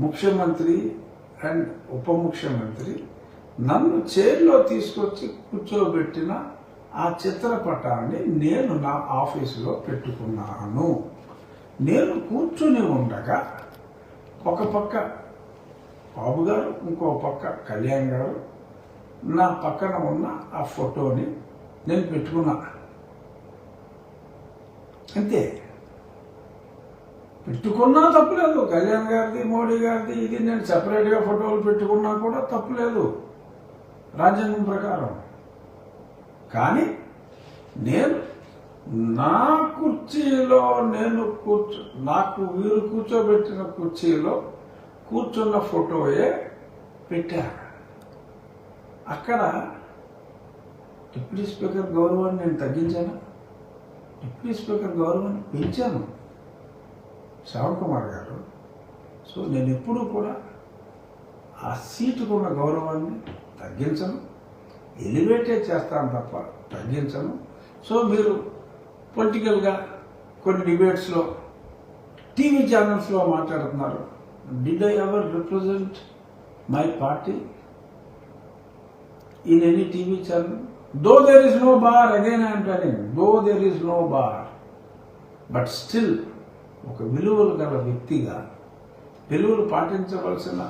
ముఖ్యమంత్రి అండ్ ఉప ముఖ్యమంత్రి నన్ను చైర్లో తీసుకొచ్చి కూర్చోబెట్టిన ఆ చిత్రపటాన్ని నేను నా ఆఫీసులో పెట్టుకున్నాను. నేను కూర్చుని ఉండగా ఒక పక్క బాబు గారు, ఇంకో పక్క కళ్యాణ్ గారు, నా పక్కన ఉన్న ఆ ఫోటోని నేను పెట్టుకున్నా. అంతే, పెట్టుకున్నా తప్పులేదు. కళ్యాణ్ గారిది, మోడీ గారిది ఇది నేను సెపరేట్గా ఫోటోలు పెట్టుకున్నా కూడా తప్పులేదు రాజ్యాంగం ప్రకారం. కానీ నేను నా కుర్చీలో నాకు వీరు కూర్చోబెట్టిన కుర్చీలో కూర్చున్న ఫోటోయే పెట్టారు. అక్కడ డిప్యూటీ స్పీకర్ గౌరవాన్ని నేను తగ్గించాను, డిప్యూటీ స్పీకర్ గౌరవాన్ని పెంచాను శ్రవణ్ కుమార్ గారు. సో నేను ఎప్పుడూ కూడా ఆ సీటుకున్న గౌరవాన్ని తగ్గించను, ఎలివేటే చేస్తాను తప్ప తగ్గించను. సో మీరు పొలిటికల్గా కొన్ని డిబేట్స్లో టీవీ ఛానల్స్లో మాట్లాడుతున్నారు. Did I ever represent my party in any TV channel? Though there is no bar, again I am telling, though there is no bar, but still ఒక విలువలు గల వ్యక్తిగా విలువలు పాటించవలసిన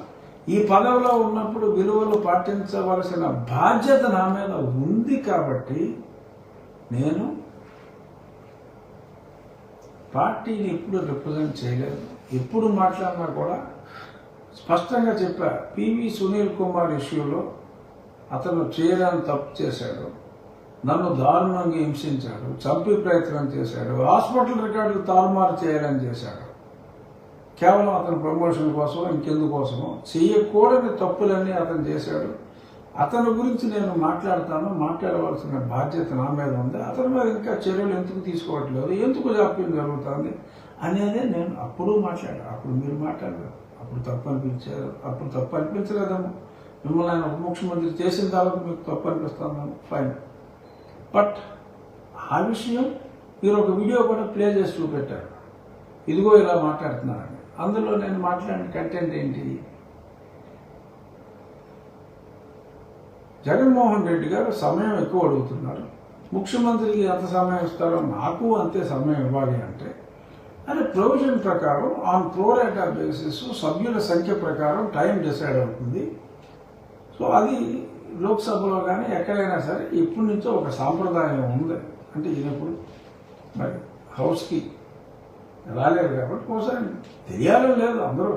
ఈ పదవిలో ఉన్నప్పుడు విలువలు పాటించవలసిన బాధ్యత నా మీద ఉంది. కాబట్టి నేను పార్టీని ఎప్పుడు రిప్రజెంట్ చేయలేదు. ఎప్పుడు మాట్లాడినా కూడా స్పష్టంగా చెప్పా. పివి సునీల్ కుమార్ ఇష్యూలో అతను చేయడానికి తప్పు చేశాడు, నన్ను దారుణంగా హింసించాడు, చంపే ప్రయత్నం చేశాడు, హాస్పిటల్ రికార్డులు తారుమారు చేయాలని చేశాడు. కేవలం అతని ప్రమోషన్ కోసం, ఇంకెందుకోసమో చేయకూడని తప్పులన్నీ అతను చేశాడు. అతని గురించి నేను మాట్లాడవలసిన బాధ్యత నా మీద ఉంది. అతని మీద ఇంకా చర్యలు ఎందుకు తీసుకోవట్లేదు, ఎందుకు జాప్యం జరుగుతుంది అనేదే నేను అప్పుడు మాట్లాడాను. అప్పుడు మీరు మాట్లాడారు, అప్పుడు తప్పు అనిపించలేదేమో. మిమ్మల్ని ఆయన ఉప ముఖ్యమంత్రి చేసిన తర్వాత మీకు తప్పు అనిపిస్తాను, ఫైన్. బట్ ఆ విషయం మీరు ఒక వీడియో కూడా ప్లే చేసి చూపెట్టారు, ఇదిగో ఇలా మాట్లాడుతున్నారని. అందులో నేను మాట్లాడిన కంటెంట్ ఏంటి? జగన్మోహన్ రెడ్డి గారు సమయం ఎక్కువ అడుగుతున్నారు, ముఖ్యమంత్రికి ఎంత సమయం ఇస్తారో నాకు అంతే సమయం ఇవ్వాలి అంటే, అది ప్రొవిజన్ ప్రకారం ఆన్ ప్రోరేటా బేసిస్ సభ్యుల సంఖ్య ప్రకారం టైం డిసైడ్ అవుతుంది. సో అది లోక్సభలో కానీ ఎక్కడైనా సరే ఇప్పటి నుంచో ఒక సాంప్రదాయం ఉంది. అంటే ఈయనప్పుడు మరి హౌస్కి రాలేదు కాబట్టి ఒకసారి తెలియాలని లేదు, అందరూ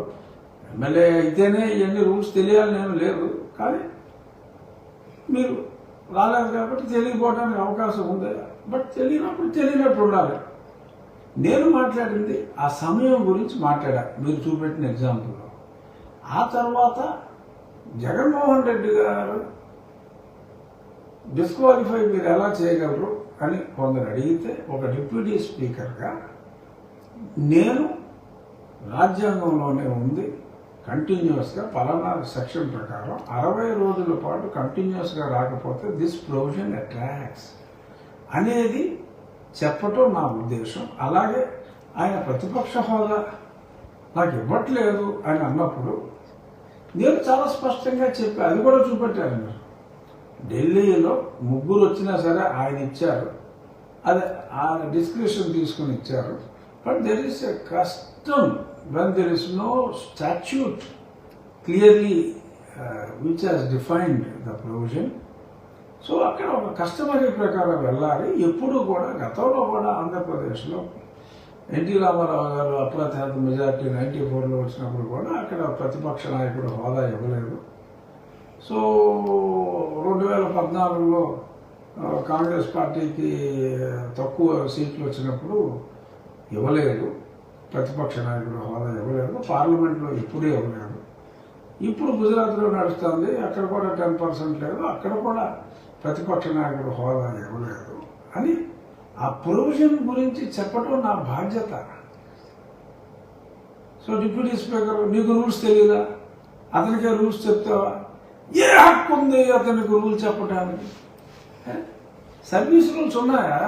ఎమ్మెల్యే అయితేనే ఇవన్నీ రూల్స్ తెలియాలని ఏమి లేదు. కానీ మీరు రాలేదు కాబట్టి తెలియకపోవడానికి అవకాశం ఉంది. బట్ తెలియనప్పుడు తెలియనట్టు ఉండాలి. నేను మాట్లాడింది ఆ సమయం గురించి మాట్లాడా, మీరు చూపెట్టిన ఎగ్జాంపుల్లో. ఆ తర్వాత జగన్మోహన్ రెడ్డి గారు డిస్క్వాలిఫై మీరు ఎలా చేయగలరు అని కొందరు అడిగితే, ఒక డిప్యూటీ స్పీకర్గా నేను రాజ్యాంగంలోనే ఉంది కంటిన్యూస్గా పలానా సెక్షన్ ప్రకారం 60 రోజుల పాటు కంటిన్యూస్గా రాకపోతే దిస్ ప్రొవిజన్ అట్రాక్ట్స్ అనేది చెప్పటం నా ఉద్దేశం. అలాగే ఆయన ప్రతిపక్ష హోదా నాకు ఇవ్వట్లేదు అని అన్నప్పుడు నేను చాలా స్పష్టంగా చెప్పి అది కూడా చూపెట్టారు. మీరు ఢిల్లీలో 3 వచ్చినా సరే ఆయన ఇచ్చారు, అదే ఆయన డిస్క్రిప్షన్ తీసుకుని ఇచ్చారు. But there is a custom when there is no statute clearly which has defined the provision. So అక్కడ ఒక కస్టమరీ ప్రకారం వెళ్ళాలి. ఎప్పుడు కూడా గతంలో కూడా ఆంధ్రప్రదేశ్లో ఎన్టీ రామారావు గారు అప్రతిహత మెజార్టీ 94లో వచ్చినప్పుడు కూడా అక్కడ ప్రతిపక్ష నాయకుడు హోదా ఇవ్వలేదు. సో 2014లో కాంగ్రెస్ పార్టీకి తక్కువ సీట్లు వచ్చినప్పుడు ఇవ్వలేదు, ప్రతిపక్ష నాయకుడు హోదా ఇవ్వలేదు. పార్లమెంట్లో ఇప్పుడే ఇవ్వలేదు. ఇప్పుడు గుజరాత్లో నడుస్తుంది, అక్కడ కూడా 10% లేదు, అక్కడ కూడా ప్రతిపక్ష నాయకుడు హోదా ఇవ్వలేదు అని ఆ ప్రొవిజన్ గురించి చెప్పడం నా బాధ్యత. సో డిప్యూటీ స్పీకర్ నీకు రూల్స్ తెలియదా, అతనికే రూల్స్ చెప్తావా? ఏ హక్కు ఉంది అతనికి రూల్స్ చెప్పడానికి? సర్వీస్ రూల్స్ ఉన్నాయా?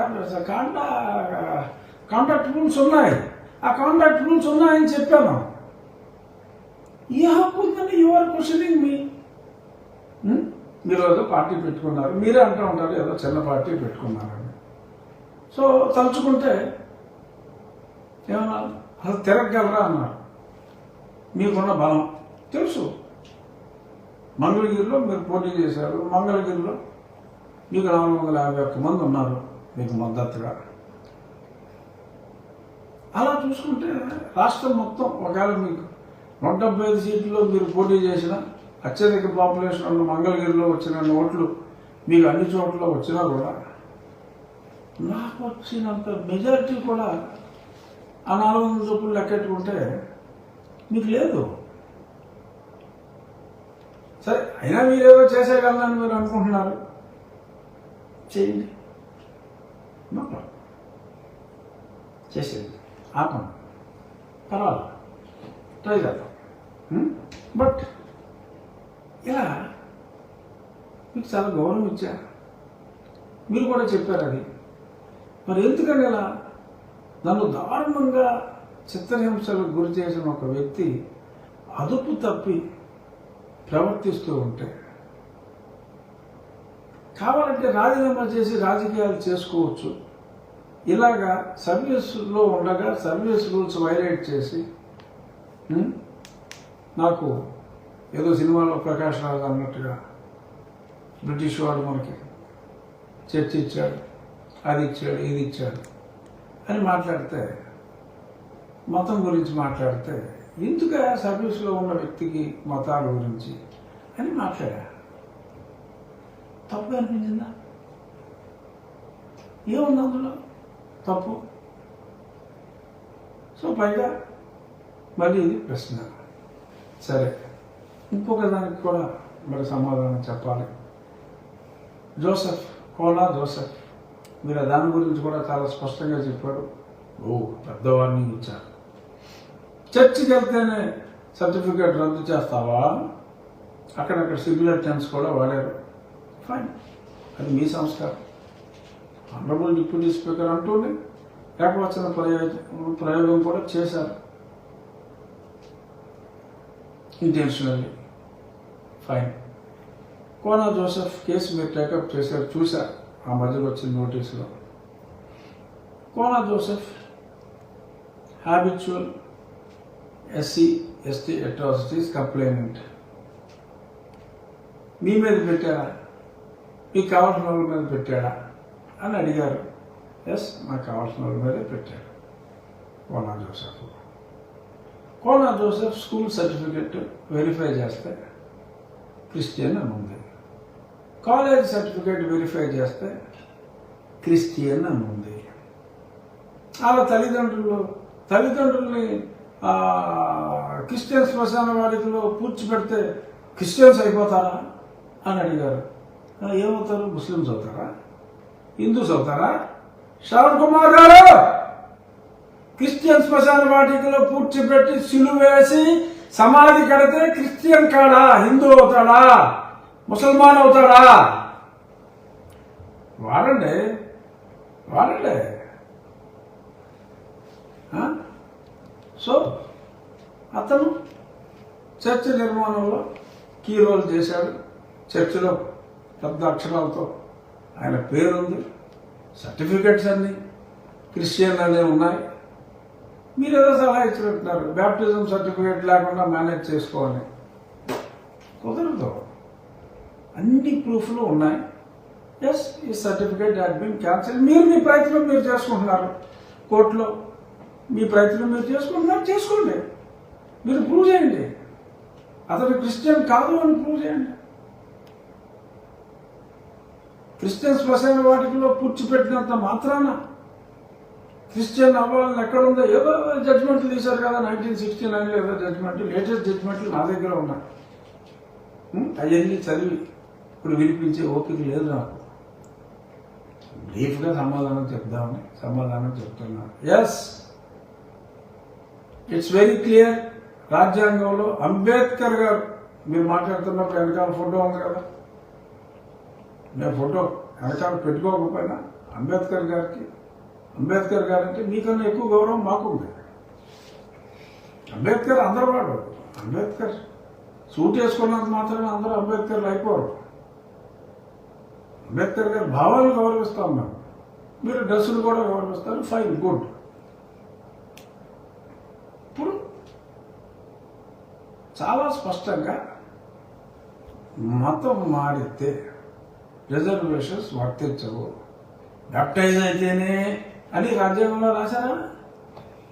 కాంటాక్ట్ రూల్స్ ఉన్నాయి. ఆ కాంటాక్ట్ రూల్స్ ఉన్నాయని చెప్పాను. ఏ హక్కు ఉందని యు ఆర్ క్వశ్చనింగ్ మీ. మీరు ఏదో పార్టీ పెట్టుకున్నారు, మీరే అంటూ ఉంటారు ఏదో చిన్న పార్టీ పెట్టుకున్నారని. సో తలుచుకుంటే ఏమన్నారు, అసలు తిరగగలరా అన్నారు. మీకున్న బలం తెలుసు. మంగళగిరిలో మీరు పోటీ చేశారు, మంగళగిరిలో మీకు 451 మంది ఉన్నారు మీకు మద్దతుగా. అలా చూసుకుంటే రాష్ట్రం మొత్తం ఒకవేళ మీకు 175 సీట్లలో మీరు పోటీ చేసిన అత్యధిక పాపులేషన్ ఉన్న మంగళగిరిలో వచ్చిన ఓట్లు మీకు అన్ని చోట్ల వచ్చినా కూడా నాకు వచ్చినంత మెజారిటీ కూడా ఆ 400 చొప్పులు లెక్కెట్టుకుంటే మీకు లేదు. సరే, అయినా మీరేదో చేసేయగలనని మీరు అనుకుంటున్నారు, చేయండి, చేసేది ఆపండి, పర్వాలేదు, ట్రై చేద్దాం. బట్ ఇలా మీకు చాలా గౌరవం ఇచ్చా, మీరు కూడా చెప్పారు అది. మరి ఎందుకని ఇలా నన్ను దారుణంగా చిత్రహింసలకు గురి చేసిన ఒక వ్యక్తి అదుపు తప్పి ప్రవర్తిస్తూ ఉంటే, కావాలంటే రాజీనామా చేసి రాజకీయాలు చేసుకోవచ్చు, ఇలాగా సర్వీసులో ఉండగా సర్వీస్ రూల్స్ వైలేట్ చేసి నాకు ఏదో సినిమాలో ప్రకాష్ రాజ్ అన్నట్టుగా బ్రిటిష్ వాడు మనకి చర్చ ఇచ్చాడు, అది ఇచ్చాడు, ఇది ఇచ్చాడు అని మాట్లాడితే, మతం గురించి మాట్లాడితే, ఎందుకు సర్వీస్లో ఉన్న వ్యక్తికి మతాల గురించి అని మాట్లాడా. తప్పు అనిపించిందా? ఏముంది అందులో తప్పు? సో పైగా మళ్ళీ ఇది ప్రశ్న. సరే, ఇంకొక దానికి కూడా మరి సమాధానం చెప్పాలి. కోనా జోసెఫ్ మీరు దాని గురించి కూడా చాలా స్పష్టంగా చెప్పారు. పెద్ద వార్నింగ్ ఇచ్చారు. చర్చికి వెళ్తేనే సర్టిఫికేట్ రద్దు చేస్తావా? అక్కడక్కడ సిమిలర్ టెన్స్ కూడా వాడారు. ఫైన్, అది మీ సంస్కారం. ఆనరబుల్ డిప్యూటీ స్పీకర్ అంటూనే ఏకవచన ప్రయోగం కూడా చేశారు intentionally. Fine. Kona Joseph case మీరు టేకప్ చేశారు, చూశారు ఆ మధ్యలో వచ్చిన నోటీసులో. Kona Joseph habitual SC/ST atrocities complainant. మీ మీద పెట్టారా, మీకు కావాల్సిన వాళ్ళ మీద పెట్టాడా అని అడిగారు. ఎస్, నాకు కావాల్సిన వాళ్ళ మీదే పెట్టాడు Kona Joseph. Kona Joseph school certificate verify చేస్తే క్రిస్టియన్ అని ఉంది, కాలేజ్ సర్టిఫికేట్ వెరిఫై చేస్తే క్రిస్టియన్ అని ఉంది. అలా తల్లిదండ్రుల్ని క్రిస్టియన్ శ్మశాన వాడికలో పూడ్చిపెడితే క్రిస్టియన్స్ అయిపోతారా అని అడిగారు. ఏమవుతారు? ముస్లిమ్స్ అవుతారా? హిందూస్ అవుతారా? శ్రవణ్ కుమార్ గారు, క్రిస్టియన్ శ్మశాన వాటికలో పూడ్చిపెట్టి సిలువ వేసి సమాధి కడితే క్రిస్టియన్ కాడా? హిందూ అవుతాడా? ముసల్మాన్ అవుతాడా? వాడండి. సో అతను చర్చ్ నిర్మాణంలో కీ రోల్ చేశాడు. చర్చిలో పెద్ద అక్షరాలతో ఆయన పేరుంది, సర్టిఫికెట్స్ అన్నీ క్రిస్టియన్ అనే ఉన్నాయి. మీరు ఏదో సలహా ఇచ్చినట్టున్నారు, బ్యాప్టిజం సర్టిఫికేట్ లేకుండా మేనేజ్ చేసుకోవాలి. కుదరదు. అన్ని ప్రూఫ్లు ఉన్నాయి. ఎస్, ఈ సర్టిఫికేట్ హ్యాడ్ బీన్ క్యాన్సిల్. మీరు మీ ప్రయత్నం మీరు చేసుకుంటున్నారు, కోర్టులో మీ ప్రయత్నం మీరు చేసుకుంటున్నారు, చేసుకోండి. మీరు ప్రూవ్ చేయండి అతను క్రిస్టియన్ కాదు అని ప్రూవ్ చేయండి. క్రిస్టియన్ శ్మశాన వాటికలో పూడ్చిపెట్టినంత మాత్రాన క్రిస్టియన్ అవ్వాలని ఎక్కడుందో ఏదో జడ్జిమెంట్లు తీశారు కదా 1969 ఏదో జడ్జిమెంట్, లేటెస్ట్ జడ్జిమెంట్లు నా దగ్గర ఉన్నాయి. అవన్నీ చదివి ఇప్పుడు వినిపించే ఓపిక లేదు నాకు. బ్రీఫ్గా సమాధానం చెప్తున్నాను. Yes, it's very clear. రాజ్యాంగంలో అంబేద్కర్ గారు, మీరు మాట్లాడుతున్నప్పుడు వెనకాల ఫోటో ఉంది కదా, నేను ఫోటో వెనకాల పెట్టుకోకపోయినా అంబేద్కర్ గారు అంటే మీకన్నా ఎక్కువ గౌరవం మాకుంది. అంబేద్కర్ అందరూ వాడు, అంబేద్కర్ సూట్ వేసుకున్నంత మాత్రమే అందరూ అంబేద్కర్లు అయిపోరు. అంబేద్కర్ గారి భావాలను గౌరవిస్తాం మేము. మీరు డ్రెస్సులు కూడా గౌరవిస్తారు, ఫైన్, గుడ్. ఇప్పుడు చాలా స్పష్టంగా మతం మారితే రిజర్వేషన్స్ వర్తించవు. బ్యాప్టైజ్ అయితేనే అని రాజ్యాంగంలో రాశారా?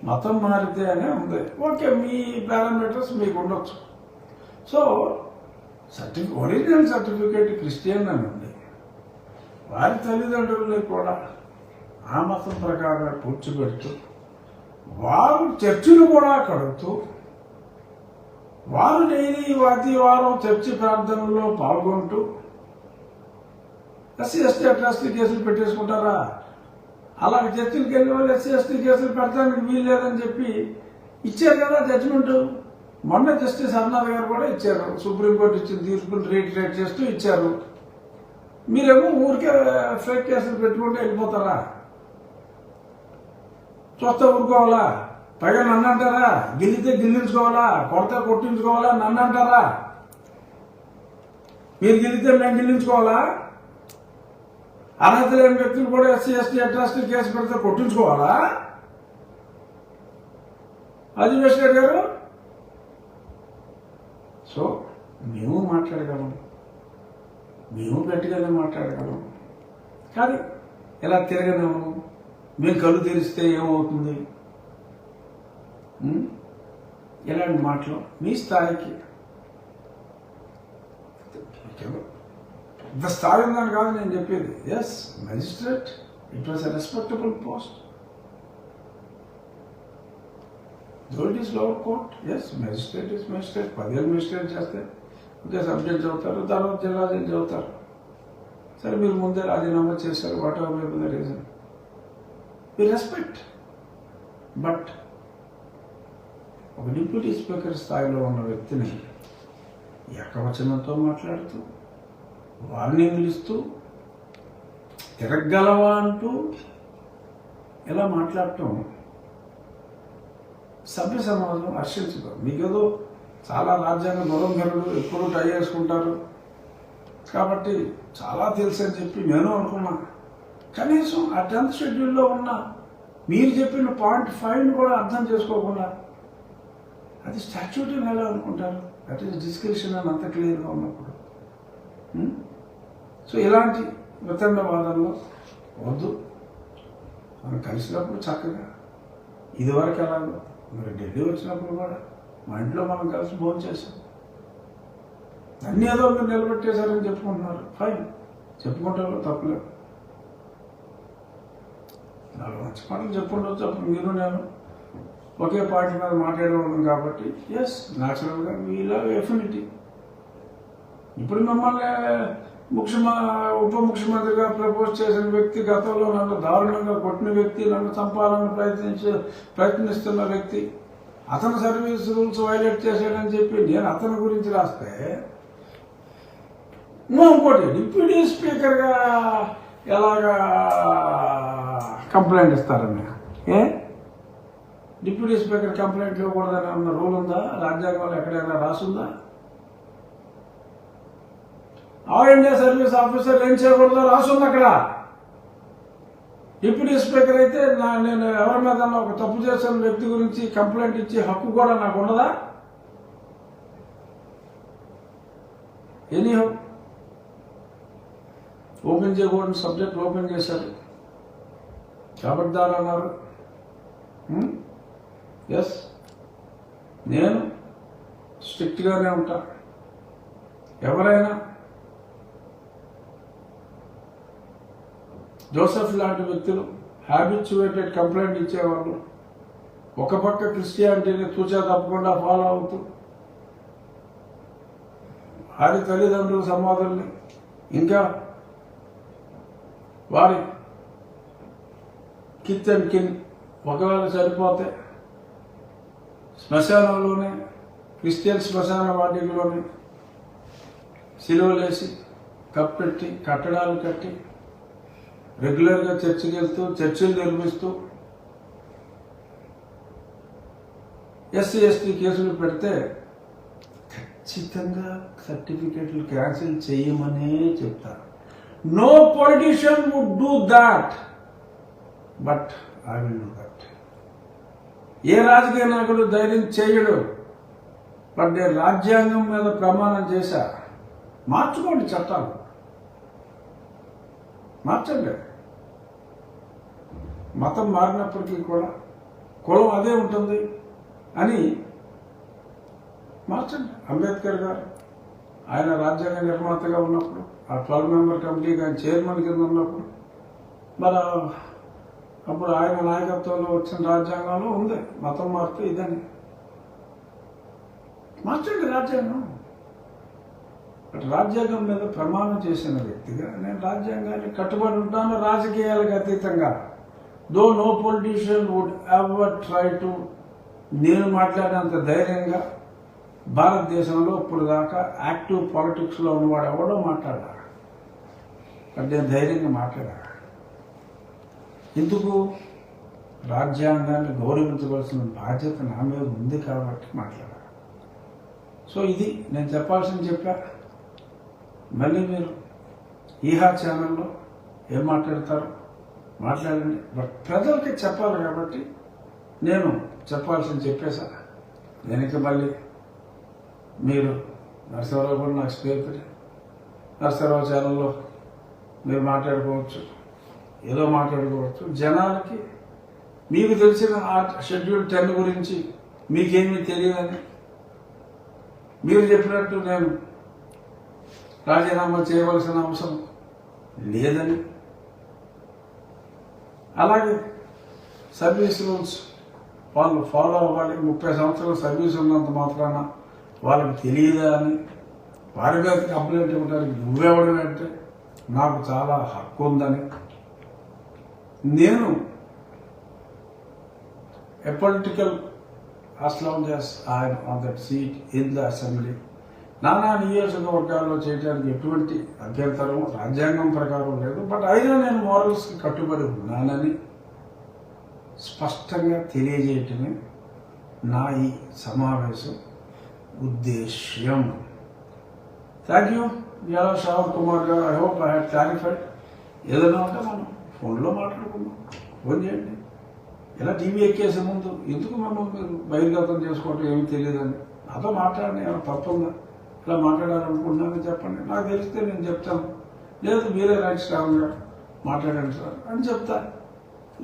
మతం మారితే అనే ఉంది. ఓకే, మీ పారామీటర్స్ మీకు ఉండొచ్చు. సో ఒరిజినల్ సర్టిఫికేట్ క్రిస్టియన్ అని ఉంది. వారి తల్లిదండ్రులని కూడా ఆ మతం ప్రకారం కూర్చోబెడుతూ, వారు చర్చిలు కూడా కడుగుతూ, వారు డైలీ ప్రతి వారం చర్చి ప్రార్థనలో పాల్గొంటూ ఎస్సీ ఎస్టీ అట్రాసిటీ కేసులు పెట్టేసుకుంటారా? అలాగే చర్చిలకు వెళ్ళే వాళ్ళు ఎస్సీ ఎస్టీ కేసులు పెట్టడానికి వీల్లేదని చెప్పి ఇచ్చారు కదా జడ్జిమెంట్. మొన్న జస్టిస్ అరుణాథ్ గారు కూడా ఇచ్చారు. సుప్రీంకోర్టు ఇచ్చిన తీర్పును రీట్రేట్ చేస్తూ ఇచ్చారు. మీరేమో ఊరికే ఫేక్ కేసులు పెట్టుకుంటే వెళ్ళిపోతారా? చూస్తే ఊరుకోవాలా? పైగా నన్ను అంటారా? గిల్లితే గిల్లించుకోవాలా, కొడితే కొట్టించుకోవాలా, నన్ను అంటారా? మీరు గిల్లితే మేము గిల్లించుకోవాలా? అర్హత లేని వ్యక్తులు కూడా ఎస్సీ ఎస్టీ అట్రాసిటీ కేసు పెడితే కొట్టించుకోవాలా? అజిమేశ్వర్ గారు, సో మేము మాట్లాడగలం, మేము గట్టిగానే మాట్లాడగలం, కానీ ఇలా తిరగలేము. మేము కళ్ళు తెరిస్తే ఏమవుతుంది? ఇలాంటి మాటలు మీ స్థాయికి ఇంత స్థాయి ఉందని కాదు నేను చెప్పేది. Yes, magistrate, it was a respectable post. Though it is lower court, yes, magistrate is magistrate. 10 ఏళ్ళు మెజిస్ట్రేట్ చేస్తే ఒకే సబ్జెక్ట్ చదువుతారు, తర్వాత జిల్లా జడ్జి చదువుతారు. సరే, మీరు ముందే రాజీనామా చేశారు, whatever may be the reason, we respect. But ఒక డిప్యూటీ స్పీకర్ స్థాయిలో ఉన్న వ్యక్తిని ఏకవచనంతో మాట్లాడుతూ, వార్నింగ్లు ఇస్తూ, తిరగలవా అంటూ ఇలా మాట్లాడటం సభ్య సమాజం హర్షించదు. మీకేదో చాలా రాజ్యాంగ దూరంధరుడు, ఎప్పుడు ట్రై చేసుకుంటారు కాబట్టి చాలా తెలుసు అని చెప్పి నేను అనుకున్నా. కనీసం ఆ 10th షెడ్యూల్లో ఉన్న మీరు చెప్పిన .5 కూడా అర్థం చేసుకోకుండా అది స్టాచ్యూట్ అని ఎలా అనుకుంటారు? దట్ ఈస్ డిస్క్రిప్షన్ అని అంత క్లియర్గా ఉన్నప్పుడు. సో ఇలాంటి వితండవాదంలో వద్దు. మనం కలిసినప్పుడు చక్కగా ఇదివరకు ఎలాగో మరి ఢిల్లీ వచ్చినప్పుడు కూడా మా ఇంట్లో మనం కలిసి భోజనం చేసాం. అన్నీ ఏదో మీరు నిలబెట్టేశారని చెప్పుకుంటున్నారు, ఫైన్, చెప్పుకుంటారు, తప్పలేదు. 4 మంచి మాటలు చెప్పుకుంటూ అప్పుడు మీరు నేను ఒకే పార్టీ మీద మాట్లాడేవాళ్ళం కాబట్టి ఎస్, న్యాచురల్గా వీళ్ళ ఎఫినిటీ. ఇప్పుడు మిమ్మల్ని ఉప ముఖ్యమంత్రిగా ప్రపోజ్ చేసిన వ్యక్తి, గతంలో నన్ను దారుణంగా కొట్టిన వ్యక్తి, నన్ను చంపాలని ప్రయత్నిస్తున్న వ్యక్తి, అతను సర్వీస్ రూల్స్ వైలేట్ చేశాడని చెప్పి నేను అతని గురించి రాస్తే, ఇంకోటి డిప్యూటీ స్పీకర్గా ఎలాగా కంప్లైంట్ ఇస్తారని, డిప్యూటీ స్పీకర్ కంప్లైంట్ ఇవ్వకూడదని అన్న రూల్ ఉందా? రాజ్యాంగంలో ఎక్కడైనా రాసుందా? ఆల్ ఇండియా సర్వీస్ ఆఫీసర్ ఏం చేయకూడదో రాసుంది అక్కడ. డిప్యూటీ స్పీకర్ అయితే నేను ఎవరి మీద ఒక తప్పు చేసిన వ్యక్తి గురించి కంప్లైంట్ ఇచ్చే హక్కు కూడా నాకు ఉండదా? ఎనీ ఓపెన్ చేయకూడని సబ్జెక్ట్ ఓపెన్ చేశారు, కబడ్దార్ అన్నారు. ఎస్, నేను స్ట్రిక్ట్గానే ఉంటా. ఎవరైనా జోసెఫ్ లాంటి వ్యక్తులు హ్యాబిచ్యువేటెడ్ కంప్లైంట్ ఇచ్చేవాళ్ళు, ఒక పక్క క్రిస్టియానిటీని తూచా తప్పకుండా ఫాలో అవుతూ వారి తల్లిదండ్రుల సమాధుల్ని, ఇంకా వారి కిత్ అండ్ కిన్ ఒకవేళ చనిపోతే శ్మశానంలోనే, క్రిస్టియన్ శ్మశాన వాటికలోనే సిలువలేసి కప్పెట్టి కట్టడాలు కట్టి రెగ్యులర్గా చర్చికి వెళ్తూ చర్చిలు నిర్మిస్తూ ఎస్సీ ఎస్టీ కేసులు పెడితే ఖచ్చితంగా సర్టిఫికెట్లు క్యాన్సిల్ చేయమనే చెప్తారు. No politician would do that, but I will do that. ఏ రాజకీయ నాయకుడు ధైర్యం చేయడు. బట్ నేను రాజ్యాంగం మీద ప్రమాణం చేశా. మార్చుకోండి చట్టాలు, మార్చండి. మతం మారినప్పటికీ కూడా కులం అదే ఉంటుంది అని మార్చండి. అంబేద్కర్ గారు ఆయన రాజ్యాంగ నిర్మాతగా ఉన్నప్పుడు, ఆ 12 మెంబర్ కమిటీకి ఆయన చైర్మన్ కింద ఉన్నప్పుడు, మరి అప్పుడు ఆయన నాయకత్వంలో వచ్చిన రాజ్యాంగంలో ఉంది మతం మారితే ఇదని. మార్చండి రాజ్యాంగం. బట్ రాజ్యాంగం మీద ప్రమాణం చేసిన వ్యక్తిగా నేను రాజ్యాంగాన్ని కట్టుబడి ఉంటాను, రాజకీయాలకు అతీతంగా. Though no politician would ever try to, నేను మాట్లాడినంత ధైర్యంగా భారతదేశంలో ఇప్పుడు దాకా యాక్టివ్ పాలిటిక్స్లో ఉన్నవాడు ఎవడో మాట్లాడా. బట్ నేను ధైర్యంగా మాట్లాడా. ఎందుకు? రాజ్యాంగాన్ని గౌరవించవలసిన బాధ్యత నా మీద ఉంది కాబట్టి మాట్లాడా. సో ఇది నేను చెప్పాల్సింది చెప్పా. మళ్ళీ మీరు ఈహా ఛానల్లో ఏం మాట్లాడతారు మాట్లాడండి, బట్ ప్రజలకి చెప్పాలి కాబట్టి నేను చెప్పాల్సింది చెప్పేశా. దీనికి మళ్ళీ మీరు నరసింహరావు కూడా నాకు స్నేహితుడే, నరసింహరావు ఛానల్లో మీరు మాట్లాడుకోవచ్చు, ఏదో మాట్లాడుకోవచ్చు. జనాలకి మీకు తెలిసిన ఆ షెడ్యూల్ 10 గురించి మీకేమీ తెలియదని, మీరు చెప్పినట్టు నేను రాజీనామా చేయవలసిన అవసరం లేదని, అలాగే సర్వీస్ రూల్స్ వాళ్ళు ఫాలో అవ్వాలి, 30 సంవత్సరాల సర్వీస్ ఉన్నంత మాత్రాన వాళ్ళకి తెలియదా అని వారి మీద కంప్లైంట్ ఇవ్వడానికి నువ్వెవడం అంటే నాకు చాలా హక్కు ఉందని, నేను a political as long as I am on that seat in the assembly, నానా నియోజకవర్గాల్లో చేయడానికి ఎటువంటి అభ్యంతరం రాజ్యాంగం ప్రకారం లేదు. బట్ అయినా నేను మోరల్స్కి కట్టుబడి ఉన్నానని స్పష్టంగా తెలియజేయటమే నా ఈ సమావేశం ఉద్దేశ్యం. థ్యాంక్ యూ యాదవ్ శ్రావణ్ కుమార్ గారు. I hope I had clarified. ఏదైనా ఉంటే మనం ఫోన్లో మాట్లాడుకుందాం, ఫోన్ చేయండి. ఇలా టీవీ ఎక్కేసే ముందు ఎందుకు మనం మీరు బహిర్గతం చేసుకోవటం ఏమీ తెలియదని నాతో మాట్లాడండి. ఏమైనా తప్పుందా? ఇలా మాట్లాడాలనుకుంటున్నానని చెప్పండి, నాకు తెలిస్తే నేను చెప్తాను. లేదు మీరే రైట్ స్ట్రాంగ్గా మాట్లాడండి సార్ అని చెప్తాను.